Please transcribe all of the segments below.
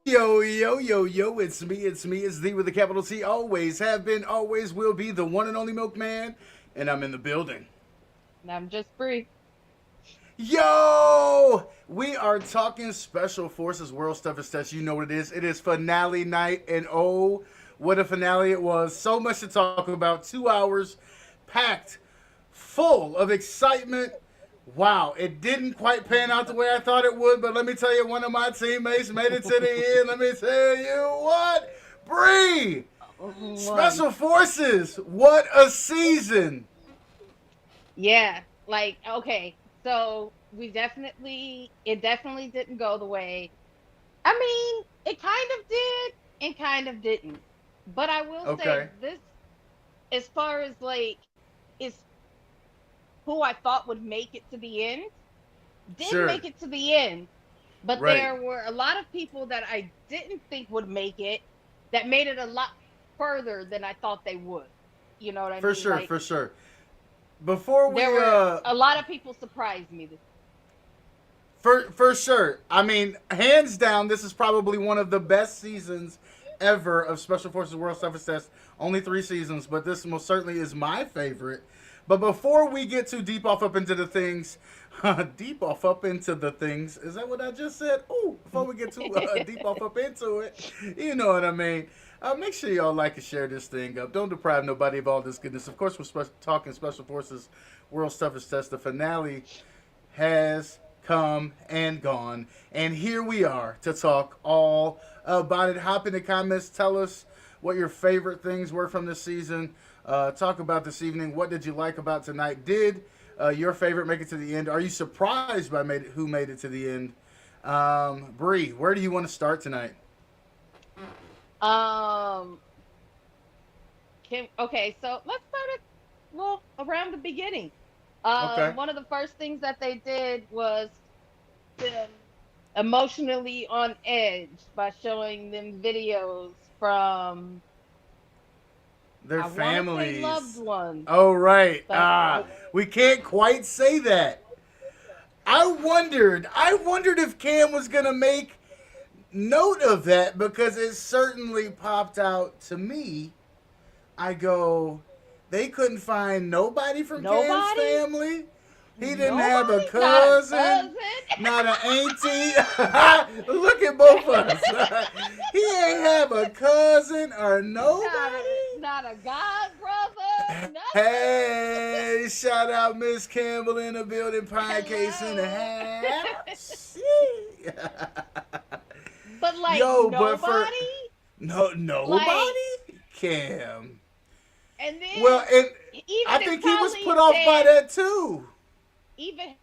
Yo, yo, yo, yo, it's me, it's the with a capital T, always have been, always will be, the one and only Milkman, and I'm in the building. And I'm just free. Yo! We are talking Special Forces World Toughest Test. You know what it is. It is finale night, and oh, what a finale it was. So much to talk about. 2 hours packed, full of excitement. Wow, it didn't quite pan out the way I thought it would, but let me tell you, one of my teammates made it to the end. Let me tell you what. Bree! One. Special Forces! What a season! Yeah. Okay. So it definitely didn't go the way. I mean, it kind of did and kind of didn't. But I will Okay, say this, as far as is who I thought would make it to the end, did sure. make it to the end. But Right. there were a lot of people that I didn't think would make it that made it a lot further than I thought they would. You know what I For mean? sure, for sure. Before There we were a lot of people surprised me. for sure. I mean, hands down, this is probably one of the best seasons ever of Special Forces World Toughest Test. Only 3 seasons, but this most certainly is my favorite. But before we get too deep off up into the things, deep off up into the things. Is that what I just said? Ooh, before we get too deep off up into it, you know what I mean. Make sure y'all like and share this thing up. Don't deprive nobody of all this goodness. Of course, we're talking Special Forces World's Toughest Test. The finale has come and gone. And here we are to talk all about it. Hop in the comments. Tell us what your favorite things were from this season. Talk about this evening. What did you like about tonight? Did your favorite make it to the end? Are you surprised by who made it to the end? Bree, where do you want to start tonight? Um, okay, so let's start at around the beginning. Okay. One of the first things that they did was them emotionally on edge by showing them videos from, Their I want to say, loved families. ones, Oh, right. but I We can't quite say that. I wondered if Cam was gonna make note of that because it certainly popped out to me. I go, they couldn't find nobody from Cam's nobody, family. He didn't have a nobody, not a cousin, cousin, not an auntie. Look at both of us. He ain't have a cousin or nobody. not a god brother, nothing. Hey, shout out Miss Campbell in the building, pine case in the Hello. house. But Yo, but for nobody, like, nobody, Cam. and Well, then and I even it think he was probably put off by said, that too. even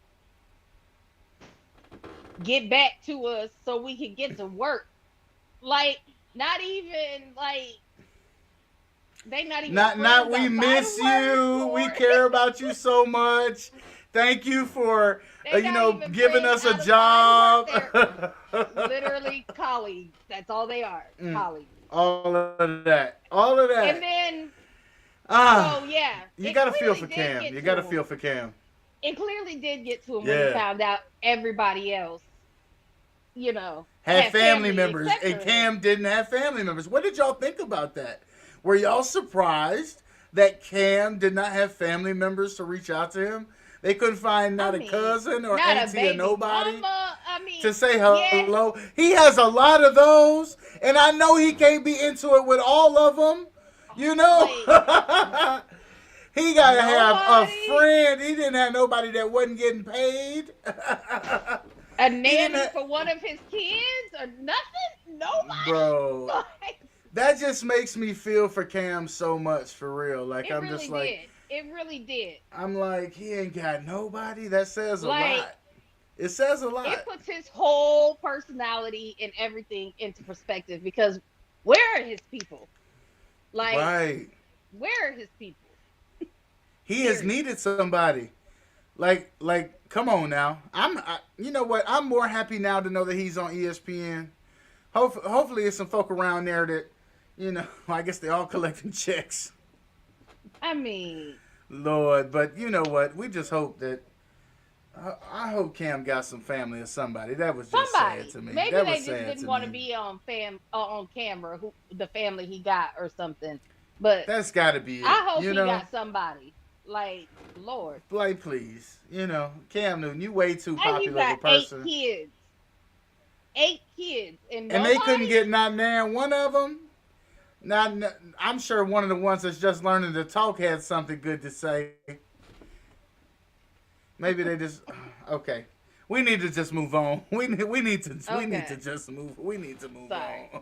get back to us so we could get to work. Like, not even like they not even Not friends we outside of miss work, you. We or care about you so much. Thank you for they not even giving friends us a outside of work. job. They're literally colleagues. That's all they are. Colleagues. All of that. All of that. And then, Ah, so yeah, you it gotta feel clearly for did Cam. get You to gotta him. feel for Cam. It clearly did get to him when he Yeah. found out everybody else, Had had family family members, except and for him. Cam didn't have family members. What did y'all think about that? Were y'all surprised that Cam did not have family members to reach out to him? They couldn't find I not a mean, cousin or not a auntie or baby nobody mama. I to mean, say yeah, hello. He has a lot of those, and I know he can't be into it with all of them. You know, like he gotta have a nobody, friend. He didn't have nobody that wasn't getting paid. a He didn't nanny have, for one of his kids or nothing. Nobody. bro. Like, That just makes me feel for Cam so much for real. Like it I'm just really like did. It really did. I'm like he ain't got nobody. That says a Like, lot. It says a it lot. puts his whole personality and everything into perspective because where are his people? Like, Right. where are his people? He has Period. needed somebody. Come on now. You know what? I'm more happy now to know that he's on ESPN. Hopefully, there's some folk around there that, I guess they all collecting checks. I mean, Lord, but you know what? We just hope that I hope Cam got some family or somebody. That was just sad Somebody. to me. Maybe That they was just sad didn't to want to me. be on camera who the family he got or something. But That's got to be it. I hope You he know, got somebody. Like, Lord. like please. You know, Cam Newton, you way too And he popular of got a eight person, kids. 8 kids. And and they couldn't nobody? get not nan one of them. Not, I'm sure one of the ones that's just learning to talk had something good to say. Maybe they just okay. We need to just move on. We need to Okay. just move. We need to move Sorry. on.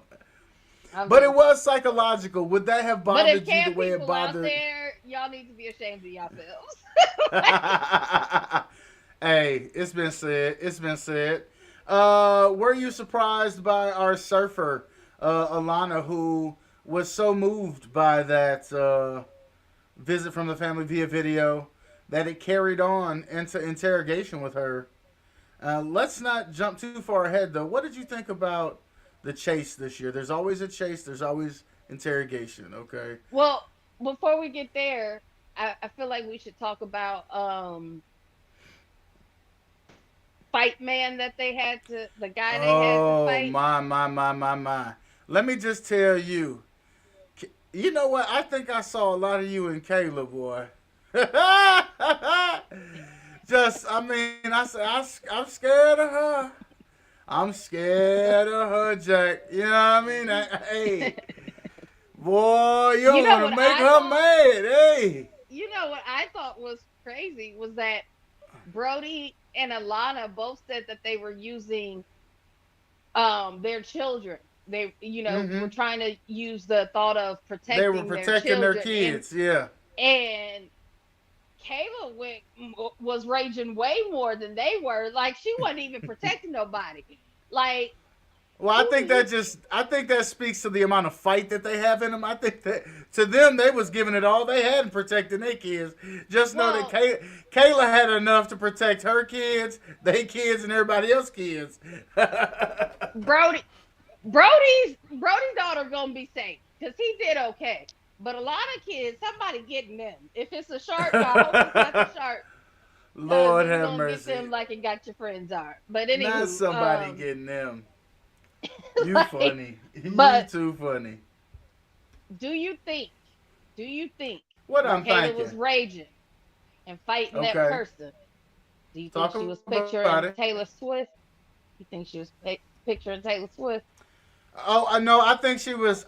I'm But just, it was psychological. Would that have but if bothered you the Cam way it people out bothered? there, y'all need to be ashamed of yourselves. Hey, it's been said. It's been said. Were you surprised by our surfer, Alana, who was so moved by that visit from the family via video that it carried on into interrogation with her? Let's not jump too far ahead, though. What did you think about the chase this year? There's always a chase. There's always interrogation. Okay. Well, before we get there, I feel like we should talk about fight man that they had to the guy they had to Oh fight. my. Let me just tell you. You know what? I think I saw a lot of you in Kayla, boy. Just, I mean, I'm scared of her. I'm scared of her, Jack. You know what I mean? Hey, boy, you You don't know want what to make I her thought? mad. Hey. You know what I thought was crazy was that Brody and Alana both said that they were using their children. They were Mm-hmm. trying to use the thought of They were protecting their protecting their children kids. Yeah. and Kayla was raging way more than they were. Like she wasn't even protecting nobody. Like Well, who do you I think that speaks to the amount of fight that they have in them. I think that to them they was giving it all they had in protecting their kids. Just know that well Kayla had enough to protect her kids, their kids, and everybody else's kids. Brody Brody's daughter gonna be safe because he did okay. But a lot of kids, somebody getting them. If it's a shark, I hope it's not the shark because Lord it's have gonna get mercy. them like it got your friends are. But Not anywho, somebody getting them. You like, funny. You but too funny. do you think? Do you think What when I'm Kayla was thinking. raging and fighting that Okay. person, do you think Talk she was about picturing it. Taylor Swift? You think she was picturing Taylor Swift? Oh, I know. I think she was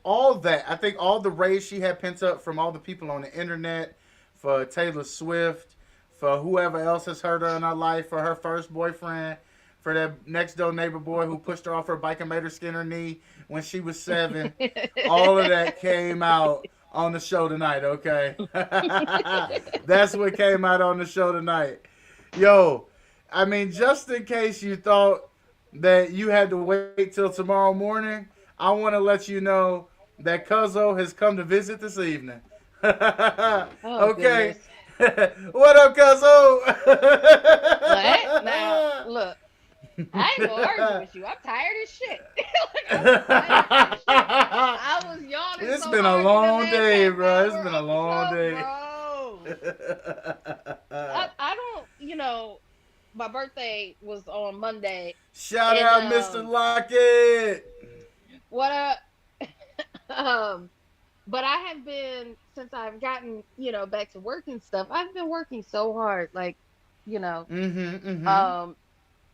all that. I think all the rage she had pent up from all the people on the internet, for Taylor Swift, for whoever else has hurt her in her life, for her first boyfriend, for that next door neighbor boy who pushed her off her bike and made her skin her knee when she was 7. All of that came out on the show tonight. Okay, that's what came out on the show tonight. Yo, I mean, just in case you thought that you had to wait till tomorrow morning, I want to let you know that Cuzzo has come to visit this evening. Oh Okay. goodness. What up, Cuzzo? What? Now look, I ain't gonna argue with you. I'm tired as shit. Like, I'm tired as shit. I was yawning It's so been a hard till the long last day, half bro. It's hour been a of the long show, day. bro. I don't, my birthday was on Monday, Shout and out, Mr. Lockett. what um, but I have been since I've gotten back to work and stuff. I've been working so hard, like you know, Mm-hmm. um,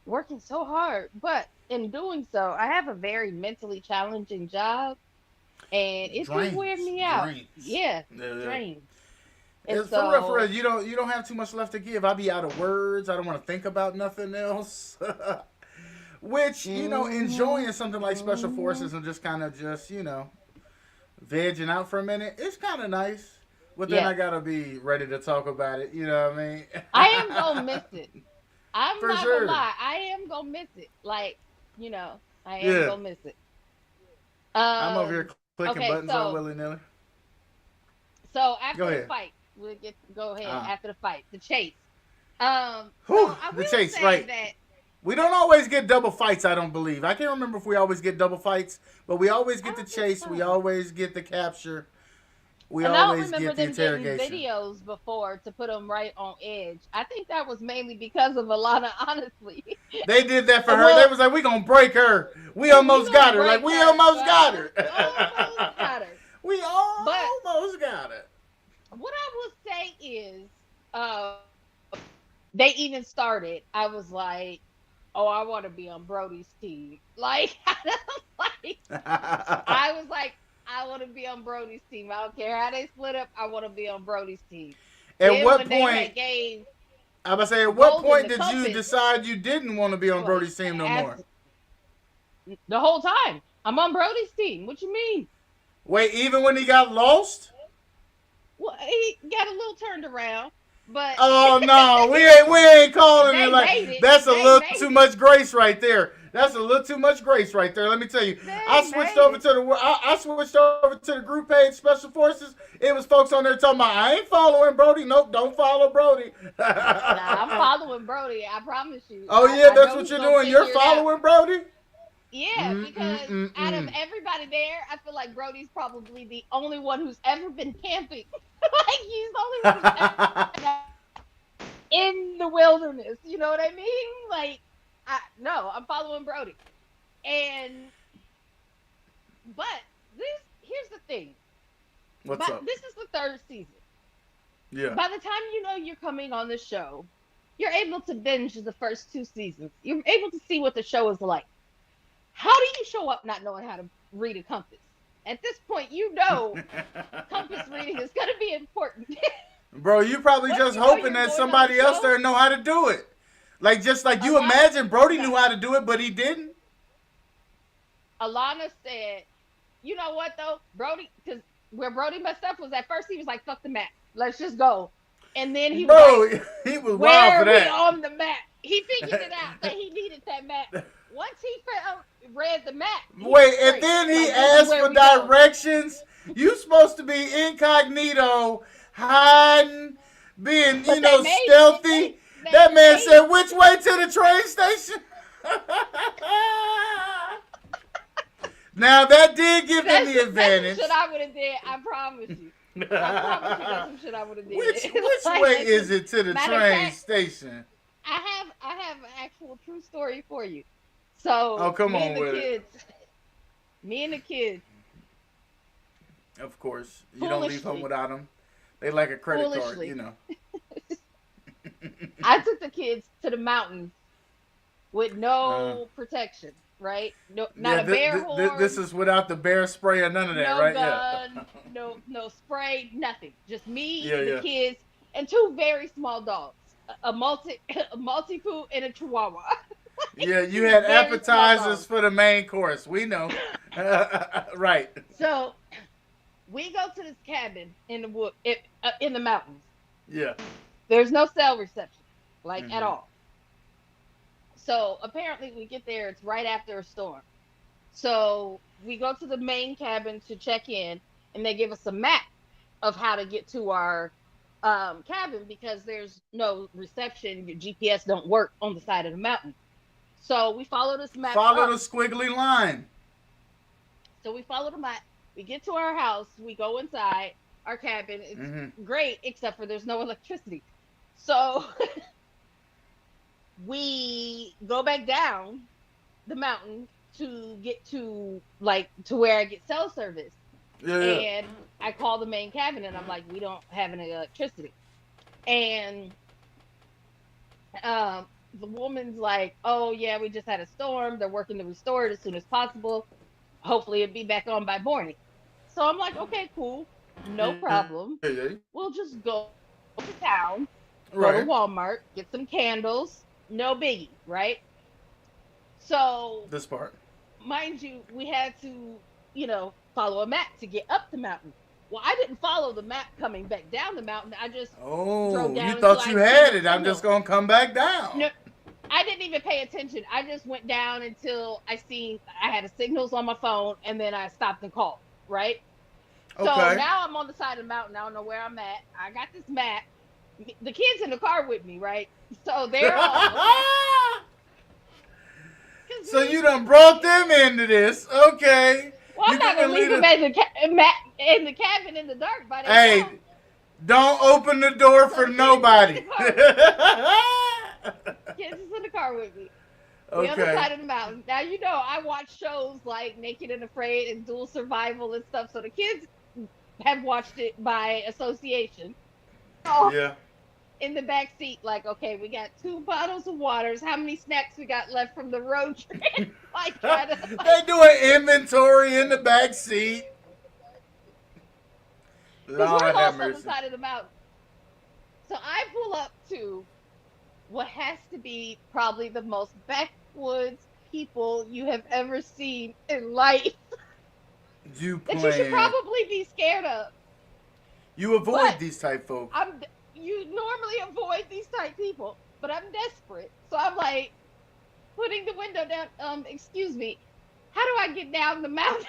working so hard, but in doing so, I have a very mentally challenging job, and it's been wearing Drains. me out. Drains. Yeah, Yeah. drained. And It's for real, for real. so, You don't have too much left to give. I be out of words. I don't want to think about nothing else. Which, hmm enjoying something like Special hmm Forces and just kind of just, vegging out for a minute, it's kind of nice. But then yeah, I gotta be ready to talk about it. You know what I mean? I am gonna miss it. I'm For not gonna sure. lie, I am gonna miss it. Like, I am Yeah. gonna miss it. I'm over here clicking Okay, buttons all so willy nilly. after Go the ahead. fight, we'll go ahead Uh, after the fight, the chase. So Whew, I the will chase, say right. that We don't always get double fights, I don't believe. I can't remember if we always get double fights, but we always I get the don't think chase. We so. always get the capture. We And I don't always remember get the them getting interrogation. videos before to put them right on edge. I think that was mainly because of Alana, honestly. They did that for her. They Well, was like, we gonna break her. We we almost gonna got her. Like, break we her. almost got her. Almost got her. We But almost got her. what I will say is, uh, they even started. I was like, oh, I want to be on Brody's team. Like, like I was like, I want to be on Brody's team. I don't care how they split up. I want to be on Brody's team. At Then what when they point? had gave I was say, at what Golden point the did you compass, decide you didn't want to be on well, Brody's team no more? the whole time I'm on Brody's team. What you mean? Wait, even when he got lost? Well, he got a little turned around, but Oh no, we ain't calling they it like made it. that's a They little made too it. much grace right there. That's a little too much grace right there. Let me tell you, They I switched made over it. to I switched over to the group page Special Forces. It was folks on there talking about I ain't following Brody. Nope, don't follow Brody. Nah, I'm following Brody. I promise you. Oh I yeah, that's know what he's you're gonna doing. You're figure it out. following Brody. Yeah, because out of everybody there, I feel like Brody's probably the only one who's ever been camping. Like he's the only one who's ever been in the wilderness. You know what I mean? Like, no, I'm following Brody. But here's the thing. What's up? This is the third season. Yeah. By the time you know you're coming on the show, you're able to binge the first 2 seasons. You're able to see what the show is like. How do you show up not knowing how to read a compass? At this point, you know compass reading is going to be important. Bro, you probably Once just you know hoping you're that going somebody on the else show, there know how to do it. Just like you Alana- imagine Brody no. knew how to do it, but he didn't. Alana said, you know what, though? Brody, because where Brody messed up was at first he was like, fuck the map. Let's just go. And then he was Bro, like, he was where wild are for we that. on the map? He figured it out that he needed that map. Once he read the map. Wait, and then he asked for directions. You supposed to be incognito, hiding, being, But stealthy. That man said, which way to the train station? Now, that did give him the advantage. That's some shit I would have did. I promise you. I promise you that's some shit I would have did. Which Like, way is it to the matter of train fact, station? I have an actual true story for you. So, Oh, come me on and the with it. kids, me and the kids, Of course. You don't leave home Foolishly. without them. They like a credit card, Foolishly. you know. I took the kids to the mountains with no protection, right? No, not Yeah, a bear horn. This is without the bear spray or none of that, no right? gun, no spray, nothing. Just me, Yeah, the yeah. kids, and 2 very small dogs, a Maltipoo and a Chihuahua. Yeah, you had Very small appetizers dogs. for the main course. We know. Right. So we go to this cabin in the wood, in the mountains. Yeah. There's no cell reception, at Mhm. all. So apparently we get there, it's right after a storm. So we go to the main cabin to check in, and they give us a map of how to get to our cabin because there's no reception. Your GPS don't work on the side of the mountain. So we follow this map. Follow up. the squiggly line. So we follow the map. We get to our house. We go inside our cabin. It's great, except for there's no electricity. So we go back down the mountain to get to where I get cell service. Yeah. And I call the main cabin and I'm like, we don't have any electricity. And the woman's like, oh yeah, we just had a storm. They're working to restore it as soon as possible. Hopefully it'll be back on by morning. So I'm like, okay, cool. No problem. Yeah. We'll just go to town, go Right. to Walmart, get some candles. No biggie, right? So, This part. mind you, we had to, follow a map to get up the mountain. Well, I didn't follow the map coming back down the mountain. I just Oh, drove down you thought until you I had seen it. the I'm just signal. going to come back down. No, I didn't even pay attention. I just went down until I had signals on my phone, and then I stopped and called, right? So Okay. now I'm on the side of the mountain. I don't know where I'm at. I got this map. The kids in the car with me, right? So they're all... So you done brought them into this. Okay. Well, I'm You not couldn't gonna leave leave them as a map in the cabin in the dark by Hey, themselves. don't open the door for nobody. Kids is in the car with me. The other Okay. side of the mountain. Now you know I watch shows like Naked and Afraid and Dual Survival and stuff, so the kids have watched it by association. Oh, Yeah. in the back seat, like, okay, we got 2 bottles of waters. How many snacks we got left from the road trip? Like, try to They do an inventory in the back seat. because Lord we're have lost on the mercy. side of the mountain. So I pull up to what has to be probably the most backwoods people you have ever seen in life You that you should playing. probably be scared of. You avoid But these type folk. you normally avoid these type people, but I'm desperate. So I'm like putting the window down. Excuse me, how do I get down the mountain?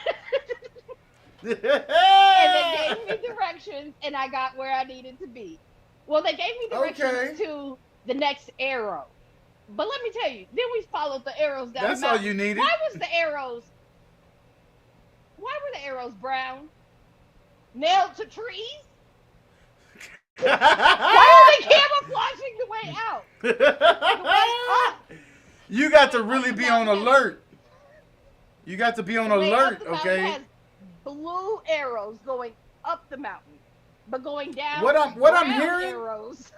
And they gave me directions, and I got where I needed to be. Well, they gave me directions Okay. to the next arrow. But let me tell you, then we followed the arrows down That's the all mountain. you needed. Why were the arrows brown? Nailed to trees? Why are they camouflaging the way out? The way up. You got to really be on alert. You got to be on The way up alert, the mountain okay? has blue arrows going up the mountain, but going down. What I'm brown hearing- arrows.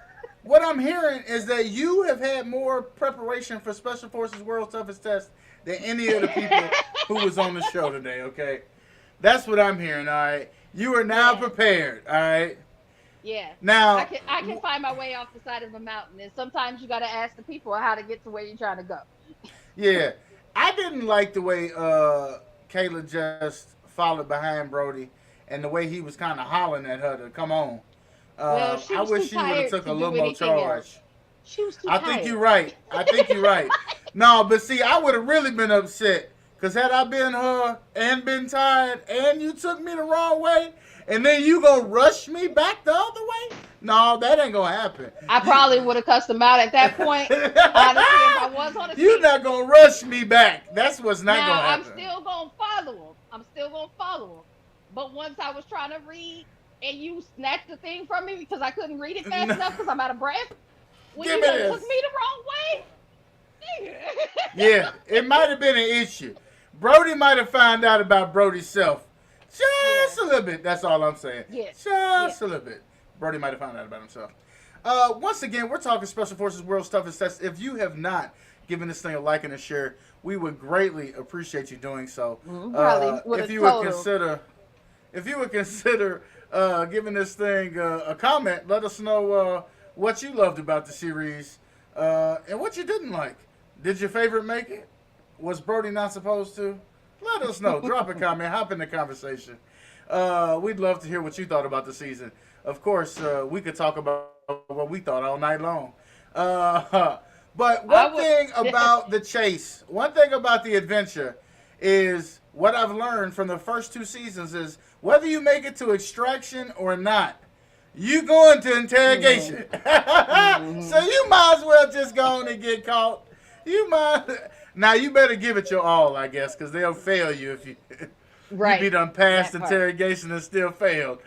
What I'm hearing is that you have had more preparation for Special Forces World's Toughest Test than any of the people who was on the show today, okay? That's what I'm hearing, all right? You are now Yeah. prepared, all right? Yeah. Now, I can find my way off the side of the mountain, and sometimes you got to ask the people how to get to where you're trying to go. yeah, I didn't like the way Kayla just followed behind Brody and the way he was kind of hollering at her to come on. Well, she I was wish too she would have tired took to a do little more anything charge. else. She was too I tired. think you're right. I think you're right. No, but see, I would have really been upset because had I been her and been tired and you took me the wrong way and then you gonna rush me back the other way? No, that ain't gonna happen. I probably would have cussed him out at that point. Honestly, if I was on the You're seat. not gonna rush me back. That's what's not Now, gonna I'm happen. still going to follow him. But once I was trying to read and you snatched the thing from me because I couldn't read it fast No. enough because I'm out of breath, when Give you me done this. took me the wrong way, nigga. Yeah, it might have been an issue. Brody might have found out about Brody's self. Just a little bit. That's all I'm saying. Yeah. Just a little bit. Brody might have found out about himself. Once again, we're talking Special Forces World's Toughest Test. If you have not given this thing a like and a share, we would greatly appreciate you doing so. Probably would if have you would told him. consider giving this thing a comment, let us know what you loved about the series and what you didn't like. Did your favorite make it? Was Brody not supposed to? Let us know. Drop a comment. Hop in the conversation. We'd love to hear what you thought about the season. Of course, we could talk about what we thought all night long. But one thing about the chase, one thing about the adventure is what I've learned from the first 2 seasons is whether you make it to extraction or not, you go into interrogation. So you might as well just go on and get caught. Now you better give it your all, I guess, because they'll fail you if you Right. you be done passed That part. interrogation and still failed.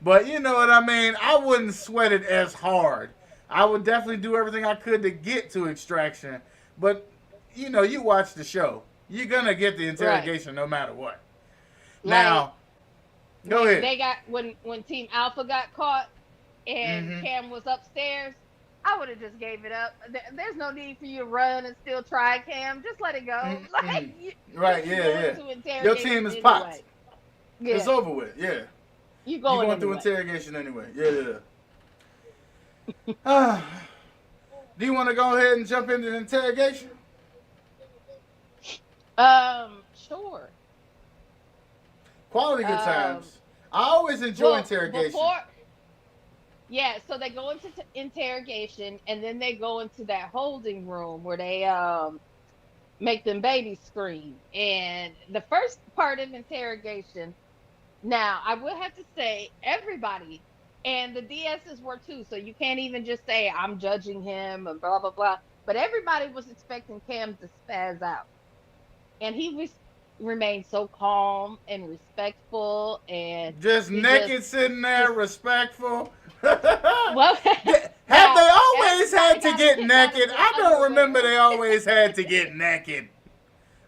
But you know what I mean? I wouldn't sweat it as hard. I would definitely do everything I could to get to extraction. But, you know, you watch the show. You're going to get the interrogation no matter what. Now, go when ahead. They got when Team Alpha got caught and Cam was upstairs, I would have just gave it up. There's no need for you to run and still try, Cam. Just let it go. Like, Right, you yeah, go yeah. into interrogation Your team is anyway. popped. Yeah. It's over with, yeah. You You're going going through anyway. interrogation anyway. Yeah. Do you want to go ahead and jump into the interrogation? Sure. Quality good times. I always enjoy interrogation. Yeah, so they go into interrogation, and then they go into that holding room where they make them babies scream. And the first part of interrogation, now I will have to say everybody, and the DSs were too, so you can't even just say I'm judging him and blah blah blah. But everybody was expecting Cam to spaz out, and he remained so calm and respectful, and Just he just naked sitting there, just respectful. well, Have now they always everybody had to got to get pick out of naked? their I don't remember underwear. they always had to get naked.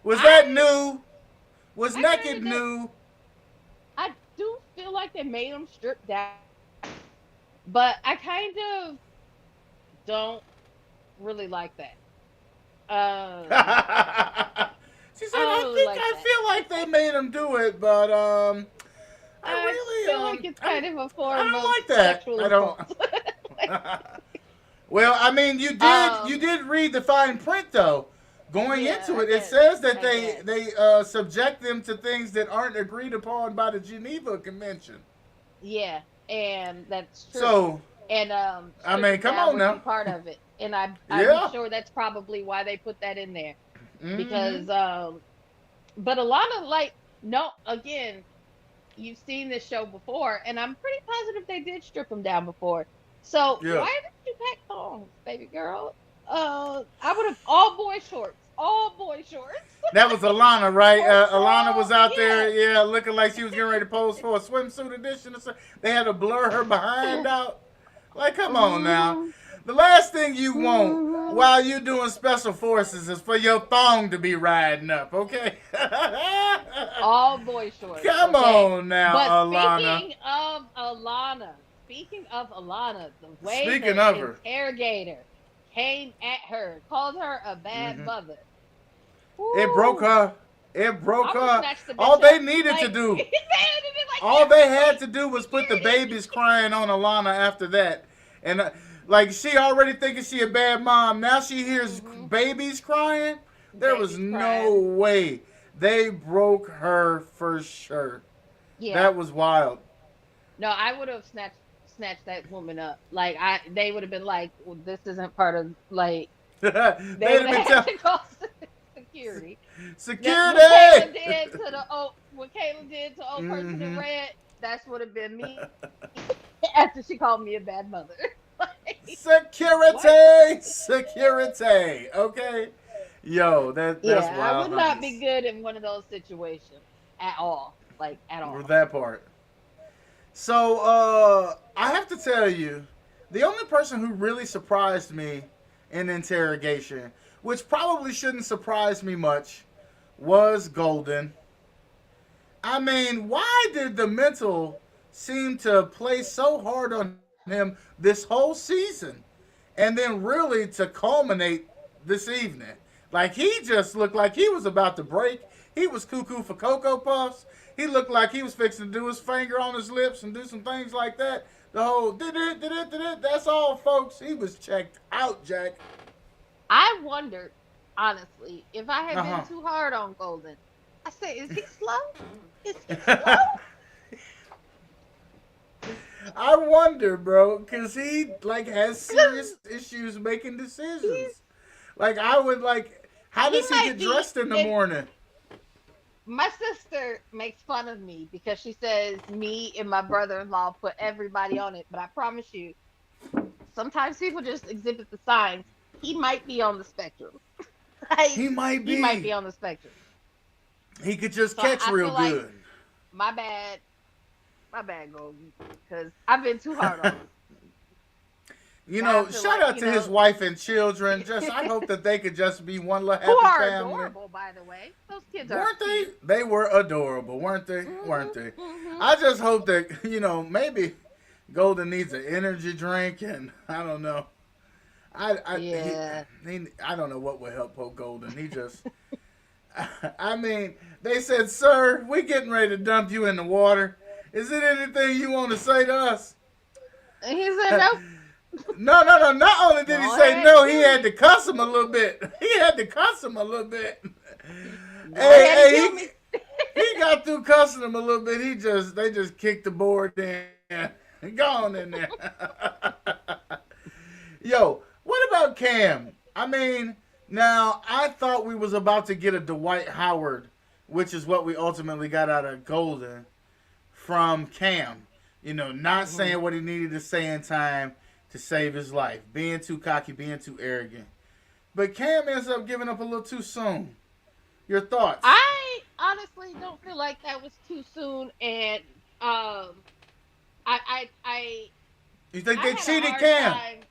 Was that I new? Was I naked heard that new? I do feel like they made them strip down, but I kind of don't really like that. She said, I don't "I really think like I that. feel like they made him do it, but I I really feel like it's kind of a I form don't of like that. sexual I don't." assault. Like, Well, I mean, you um, did read the fine print though. Going yeah, into I it, it guess, says that I guess, they subject them to things that aren't agreed upon by the Geneva Convention. yeah, and that's true. So, And I mean, stripping come down on would be now. part of it, and I'm Yeah. sure that's probably why they put that in there Mm-hmm. because but a lot of like no, again, you've seen this show before, and I'm pretty positive they did strip them down before. So Yeah. why did you pack thongs, baby girl? I would have all boy shorts, all boy shorts, That was Alana, right? or Alana was out there, yeah. yeah, looking like she was getting ready to pose for a swimsuit edition or something. They had to blur her behind out. Like, come on now. Hmm. The last thing you want Hmm. while you doing special forces is for your thong to be riding up, okay? All boy shorts, Come okay? on now, But Alana. Speaking of Alana, the way Speaking the of her. interrogator came at her, called her a bad Hmm. mother. It broke Woo! her. It broke I would have her. snatched the All bitch they up. needed to Like, do, they had to be like, all they had like to do was put the security. babies crying on Alana after that. And like she already thinking she a bad mom. Now she hears Hmm. babies crying. There was Babies no crying. way. They broke her for sure. Yeah. That was wild. No, I would have snatched that woman up. Like they would have been like, well, this isn't part of like They'd they would have been have had telling to call security. That security. What Kayla did to old person in Hmm. red, that's would have been me after she called me a bad mother. Like, what? Security, security. Okay, yo, that's Yeah, I wild, would not be honey. good in one of those situations at all. Like at For all. that part. So, I have to tell you, the only person who really surprised me in interrogation, which probably shouldn't surprise me much, was Golden. I mean, why did the mental seem to play so hard on him this whole season? And then really to culminate this evening. Like he just looked like he was about to break. He was cuckoo for Cocoa Puffs. He looked like he was fixing to do his finger on his lips and do some things like that. The whole did it. That's all, folks. He was checked out, Jack. I wondered, honestly, if I had been Uh too hard on Golden. I said, is he slow? Is he slow? huh. I wonder, bro, because he like has serious 'Cause issues making decisions. he's Like I would like, how he does he might get be. dressed in the And morning? my sister makes fun of me because she says me and my brother-in-law put everybody on it. But I promise you, sometimes people just exhibit the signs. He might be on the spectrum. Like He might he might be be. on the spectrum. He could just So catch I real feel like good. my bad, my bad, Golden, because I've been too hard on him. You Now I know, feel shout like out to his wife and children. Just I hope that they could just be one little who happy are family. adorable, by the way. Those kids are Weren't they? cute. They were adorable, weren't they? Hmm. Weren't they? Hmm. I just hope that maybe Golden needs an energy drink, and I don't know. Yeah. I don't know what would help poke Golden. He just, I mean, they said, "Sir, we getting ready to dump you in the water. Is it anything you want to say to us?" And he said, nope. No, no, no. Not only did he Go say ahead and no, he kill had me. to cuss him a little bit. He had to cuss him a little bit. Go ahead and Hey, kill me. he got through cussing him a little bit. They just kicked the board in. Gone in there. Yo, what about Cam? I mean, now I thought we was about to get a Dwight Howard, which is what we ultimately got out of Golden from Cam. Not Hmm. saying what he needed to say in time to save his life, being too cocky, being too arrogant. But Cam ends up giving up a little too soon. Your thoughts? I honestly don't feel like that was too soon, and I I I You think I they had a cheated, hard Cam? time.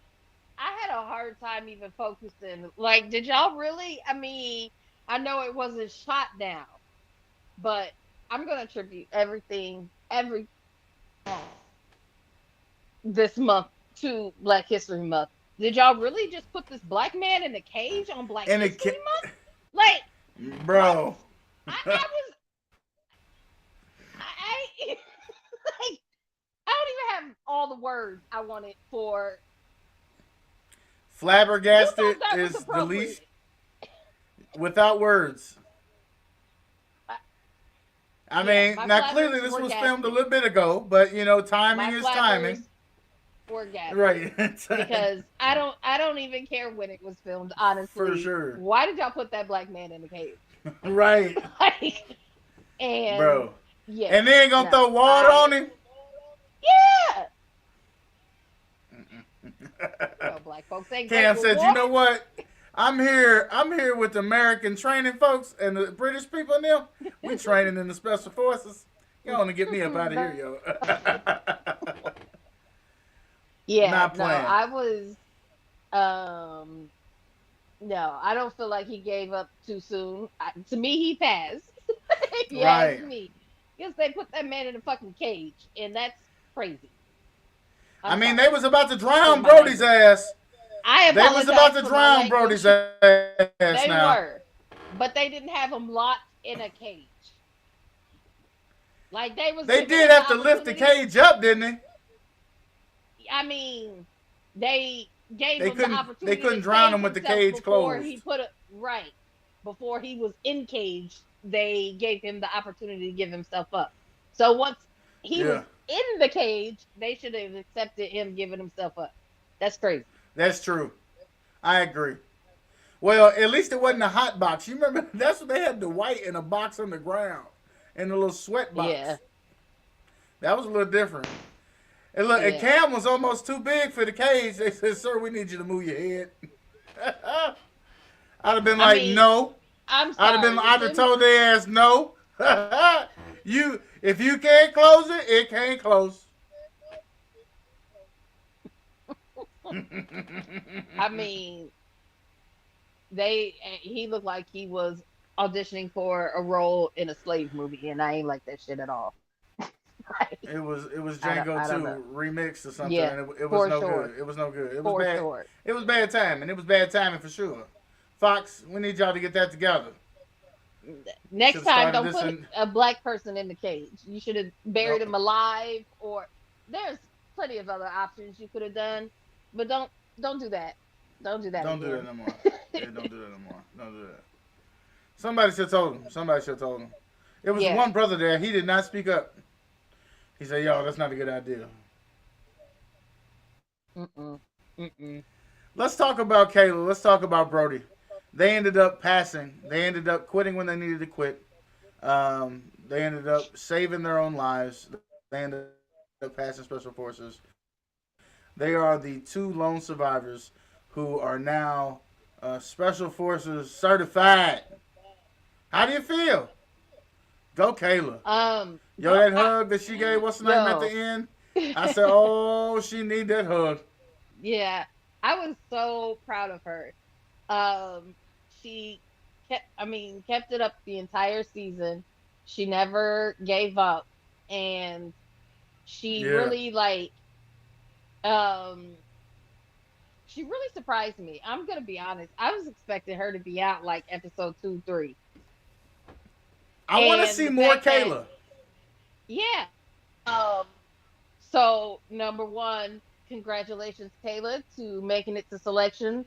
I had a hard time even focusing. Like, did y'all really? I mean, I know it wasn't shot down, but I'm gonna attribute every this month to Black History Month. Did y'all really just put this black man in a cage on Black And it, History Month? Like, what? bro. I was I like I don't even have all the words I wanted for. Who Flabbergasted thought that was is the appropriate? least without words. Uh, I yeah, mean, my now clearly flabbers this were was filmed a gasping. little bit ago, but you know, timing My is flabbers timing. were gasping Right. because I don't even care when it was filmed. For Honestly, sure. why did y'all put that black man in the cage? Right. Like, and Bro. yeah, And they ain't gonna no, throw water on him. yeah, you know, black folks ain't great Cam with said, you water. know what? I'm here with American training folks and the British people and them. We training in the special forces. Y'all wanna get me up out of here, yo. Yeah, Not no, playing. I was um no, I don't feel like he gave up too soon. To me, he passed. If you ask Right. me, because they put that man in a fucking cage, and that's crazy. I I'm mean, they sorry. was about to Excuse drown my Brody's language. ass. I They was about apologize to for my drown Brody's language. ass They now. were, but they didn't have him locked in a cage. Like, they was They giving did him the have to lift the opportunity. cage up, didn't they? I mean, they gave They him the couldn't. They opportunity to couldn't drown save him with the himself cage before closed. he put it right. Before he was in cage, they gave him the opportunity to give himself up. So once he was Yeah, in the cage, they should have accepted him giving himself up. That's crazy. that's true. I agree. Well, at least it wasn't a hot box. You remember that's what they had the white in a box on the ground, in a little sweat box. Yeah, That was a little different. And look, and yeah. Cam was almost too big for the cage. They said, "Sir, we need you to move your head." I'd have been I like, mean, "No." I'm I'd sorry. If have him, told their ass no. If you can't close it, it can't close. I mean, he looked like he was auditioning for a role in a slave movie, and I ain't like that shit at all. Like, It was I Django don't know. 2 remixed or something, Yeah, and it was for no sure, good. It was no good. It was for bad. sure. It was bad timing. It was bad timing for sure. Fox, we need y'all to get that together. Should Next have time, started don't this put in. a black person in the cage. You should have buried Nope. him alive, or there's plenty of other options you could have done, but don't do that. Don't do that Don't do that again. no more. Yeah, don't do that no more. Don't do that. Somebody should have told him. Somebody should have told him. It was Yeah. one brother there. He did not speak up. He said, "Yo, that's not a good idea." Mm-mm. Mm-mm. Let's talk about Kayla. Let's talk about Brody. They ended up passing. They ended up quitting when they needed to quit. They ended up saving their own lives. They ended up passing special forces. They are the two lone survivors who are now special forces certified. How do you feel? Go Kayla. Yo, Go, that hug that she gave, what's the name at the yo. end? I said, oh, she need that hug. Yeah, I was so proud of her. Um, she kept it up the entire season. She never gave up, and she Yeah. really um, she really surprised me. I'm gonna be honest. I was expecting her to be out like episode 2, 3, I want to and see the more fact that Kayla. yeah. Um, so number one, congratulations, Kayla, to making it to selection.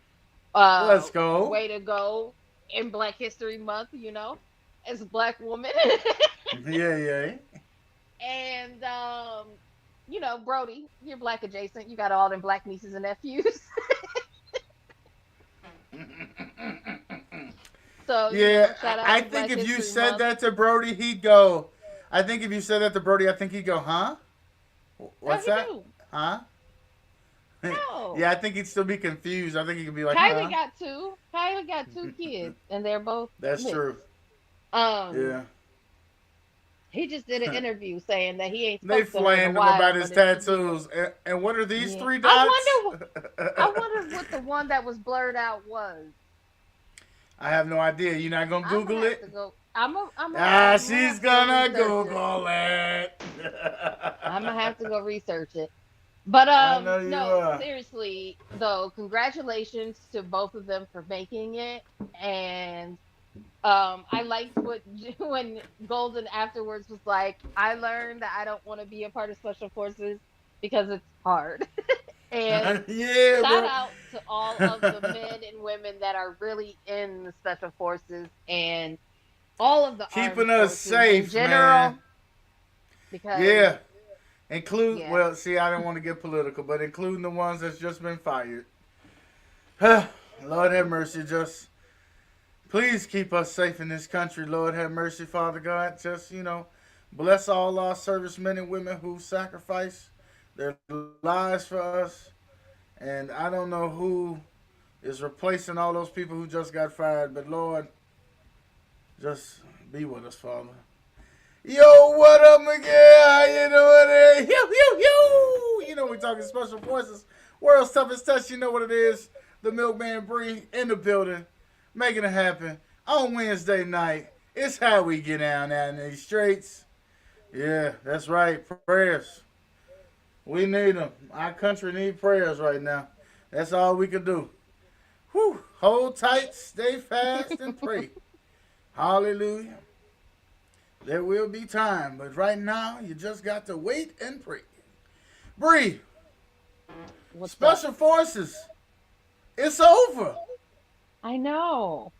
Let's go. Way to go in Black History Month, as a black woman. Yeah, yeah. And Brody, you're black adjacent. You got all them black nieces and nephews. So, Yeah, shout out I to think Black if you History said Month. that to Brody, he'd go. I think if you said that to Brody, I think he'd go, huh? No, What's he that? do. Huh? No. Yeah, I think he'd still be confused. I think he could be like, Kylie huh? got two. Kylie got two kids, and they're both That's mixed. true. Um, Yeah. He just did an interview saying that he ain't They spoke to her in a flaying him about while, his but it should be good. tattoos. And what are these Yeah. 3 dots? I wonder what the one that was blurred out was. I have no idea. You're not gonna I'm gonna Google have to it? go. She's have to go gonna research it. Google it. I'm gonna have to go research it. But I know you no, are. seriously though, congratulations to both of them for making it. And I liked what when Golden afterwards was like, I learned that I don't want to be a part of special forces because it's hard. And Yeah, shout bro. out to all of the men and women that are really in the special forces and all of the armed Keeping us forces safe, in general. man. Because Yeah. Include, yeah. well, see, I didn't want to get political, but including the ones that's just been fired. Lord have mercy. Just please keep us safe in this country. Lord have mercy, Father God. Just, bless all our servicemen and women who sacrifice their lives for us. And I don't know who is replacing all those people who just got fired, but Lord, just be with us, Father. Yo, what up, Miguel? How you doing there? You know we're talking special forces. World's toughest test. You know what it is. The Milkman Bree in the building, making it happen on Wednesday night. It's how we get down out in these streets. Yeah, that's right. Prayers. We need them. Our country needs prayers right now. That's all we can do. Whew. Hold tight, stay fast, and pray. Hallelujah. There will be time, but right now you just got to wait and pray. Bree, What's Special up? Forces, it's over. I know.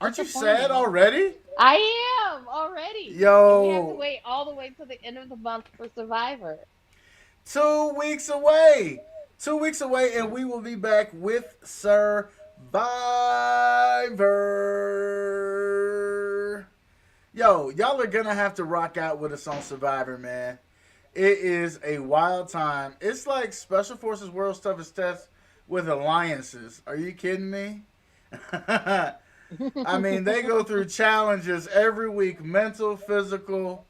Aren't you Disappointing. sad already? I am already. Yo. And we have to wait all the way to the end of the month for Survivor. 2 weeks away. 2 weeks away, and we will be back with Survivor. Yo, y'all are gonna have to rock out with us on Survivor, man. It is a wild time. It's like Special Forces World's Toughest Test with alliances. Are you kidding me? I mean, they go through challenges every week, mental, physical,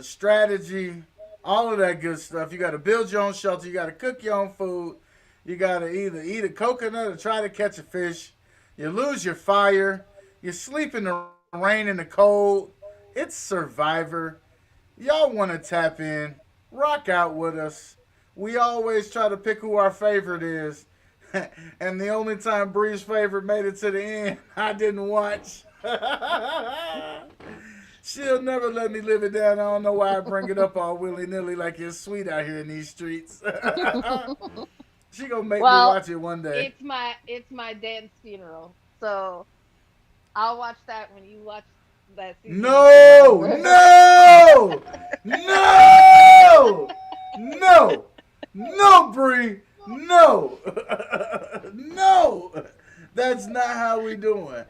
strategy, all of that good stuff. You got to build your own shelter. You got to cook your own food. You got to either eat a coconut or try to catch a fish. You lose your fire. You sleep in the rain and the cold. It's Survivor. Y'all want to tap in, rock out with us. We always try to pick who our favorite is. And the only time Bree's favorite made it to the end, I didn't watch. She'll never let me live it down. I don't know why I bring it up all willy-nilly like it's sweet out here in these streets. She gonna make me watch it one day. It's my dad's funeral. So I'll watch that when you watch that season. No! No, Bree! No! No! That's not how we doing.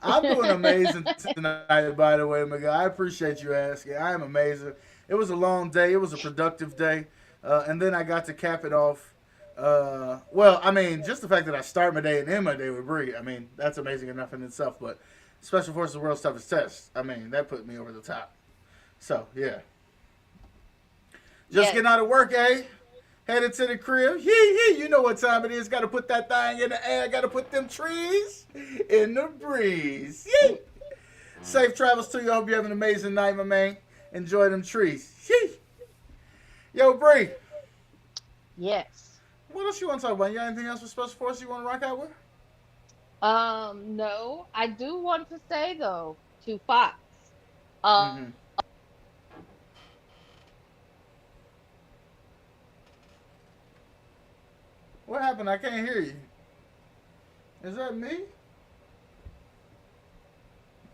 I'm doing amazing tonight, by the way, Miguel. I appreciate you asking. I am amazing. It was a long day. It was a productive day. And then I got to cap it off. Just the fact that I start my day and end my day with Bree, that's amazing enough in itself. But Special Forces World's Toughest Test, that put me over the top. So, yeah. Just getting out of work, eh? Headed to the crib. You know what time it is. Got to put that thing in the air. Got to put them trees in the breeze. Yee. Safe travels to you. I hope you have an amazing night, my man. Enjoy them trees. Yee. Yo, Bree. Yes. What else you want to talk about? You got anything else with Special Forces you want to rock out with? No. I do want to say though to Fox. Mm-hmm. What happened? I can't hear you. Is that me?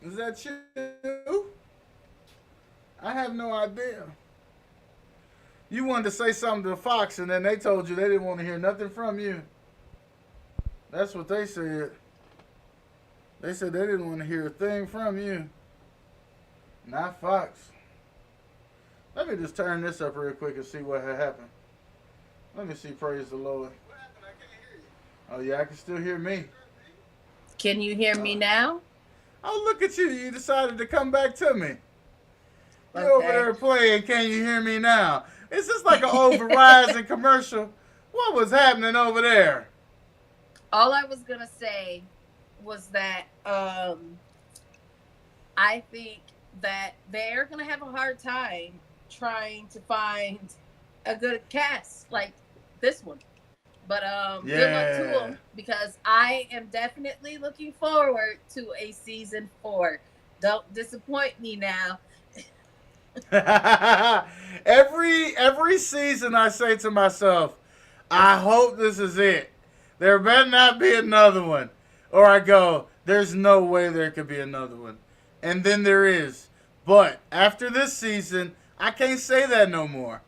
Is that you? I have no idea. You wanted to say something to Fox, and then they told you they didn't want to hear nothing from you. That's what they said. They said they didn't want to hear a thing from you. Not Fox. Let me just turn this up real quick and see what had happened. Let me see. Praise the Lord. Oh, yeah, I can still hear me. Can you hear me now? Oh, look at you. You decided to come back to me. You over there playing Can You Hear Me Now? Is this like an old Verizon commercial? What was happening over there? All I was going to say was that I think that they're going to have a hard time trying to find a good cast like this one. But good luck to them, because I am definitely looking forward to a season 4. Don't disappoint me now. every season I say to myself, I hope this is it. There better not be another one. Or I go, there's no way there could be another one. And then there is. But after this season, I can't say that no more.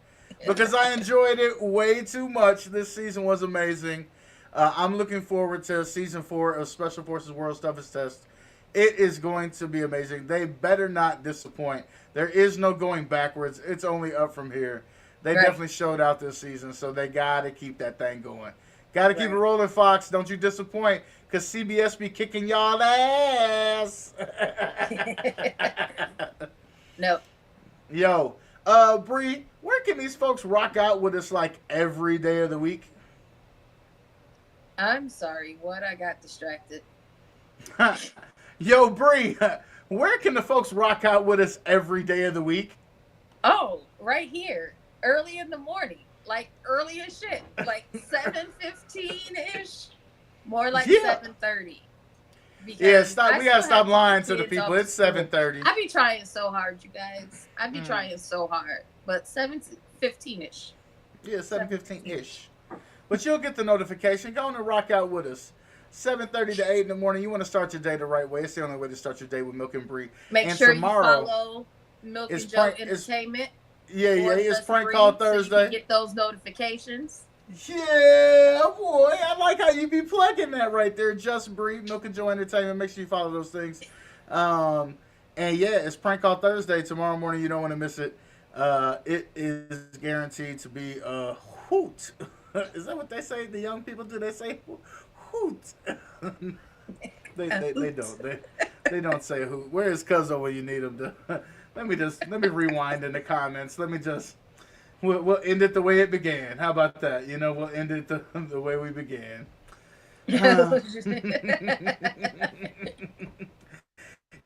Because I enjoyed it way too much. This season was amazing. I'm looking forward to season 4 of Special Forces World's Toughest Test. It is going to be amazing. They better not disappoint. There is no going backwards. It's only up from here. They definitely showed out this season, so they got to keep that thing going. Got to keep it rolling, Fox. Don't you disappoint, because CBS be kicking y'all ass. No. Yo, Bree, where can these folks rock out with us like every day of the week? I'm sorry. What? I got distracted. Yo, Bree, where can the folks rock out with us every day of the week? Oh, right here. Early in the morning. Like early as shit. Like 7:15-ish. More like 7:30. Yeah, we gotta stop lying to the people. It's 7:30. I be trying so hard, you guys. I be trying so hard. But 7:15-ish. Yeah, 7:15-ish. But you'll get the notification. Go on and rock out with us. 7:30 to 8 in the morning. You want to start your day the right way. It's the only way to start your day with Milk and Bree. Make sure you follow Milk and Joe Entertainment. Yeah, it's Prank Call Thursday. So you can get those notifications. Yeah, boy. I like how you be plugging that right there. Just Bree, Milk and Joe Entertainment. Make sure you follow those things. And yeah, it's Prank Call Thursday. Tomorrow morning, you don't want to miss it. It is guaranteed to be a hoot. Is that what they say? The young people, do they say hoot? they don't. They don't say hoot. Where is Cuzzo when you need him to? Let me rewind in the comments. We'll end it the way it began. How about that? We'll end it the way we began.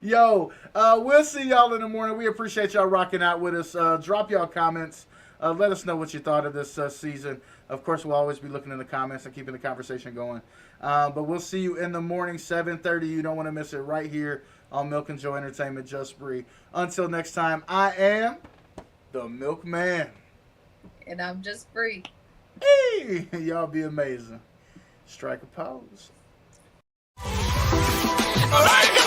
Yo, we'll see y'all in the morning. We appreciate y'all rocking out with us. Drop y'all comments. Let us know what you thought of this season. Of course, we'll always be looking in the comments and keeping the conversation going. But we'll see you in the morning, 7:30. You don't want to miss it right here on Milk and Joe Entertainment, Just Bree. Until next time, I am the Milkman. And I'm Just Bree. Hey, y'all be amazing. Strike a pose. All right.